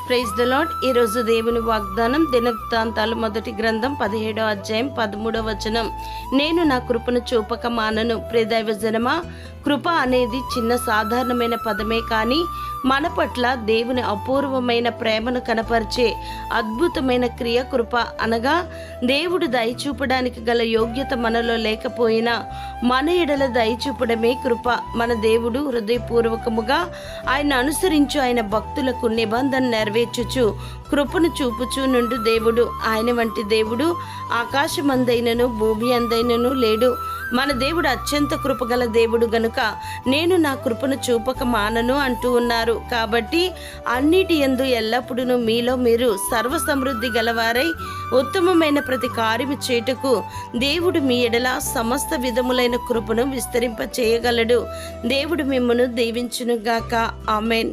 Praise the lord. ఈరోజు దేవుని వాగ్దానం దినవృత్తాంతాలు 1వ గ్రంథం 17వ అధ్యాయం 13వ వచనం. నేను నా కృపను చూపక మానను. ప్రియదైవజనమా, కృప అనేది చిన్న సాధారణమైన పదమే, కానీ మన పట్ల దేవుని అపూర్వమైన ప్రేమను కనపరిచే అద్భుతమైన క్రియ కృప. అనగా దేవుడు దయచూపడానికి గల యోగ్యత మనలో లేకపోయినా మన ఎడల దయచూపడమే కృప. మన దేవుడు హృదయపూర్వకముగా ఆయన అనుసరించు ఆయన భక్తులకు నిబంధన నెరవేర్చుచు కృపను చూపుచు నుండు దేవుడు. ఆయన వంటి దేవుడు ఆకాశమందైనను భూమి అందైనను లేడు. మన దేవుడు అత్యంత కృపగల దేవుడు గనుక నేను నా కృపను చూపక మానను అంటూ ఉన్నారు. కాబట్టి అన్నిటి యందు ఎల్లప్పుడూ మీలో మీరు సర్వ సమృద్ధి గలవారై ఉత్తమమైన ప్రతి కార్యము చేయుటకు దేవుడు మీ ఎడల సమస్త విధములైన కృపను విస్తరింప చేయగలడు. దేవుడు మిమ్మును దీవించునుగాక. ఆమెన్.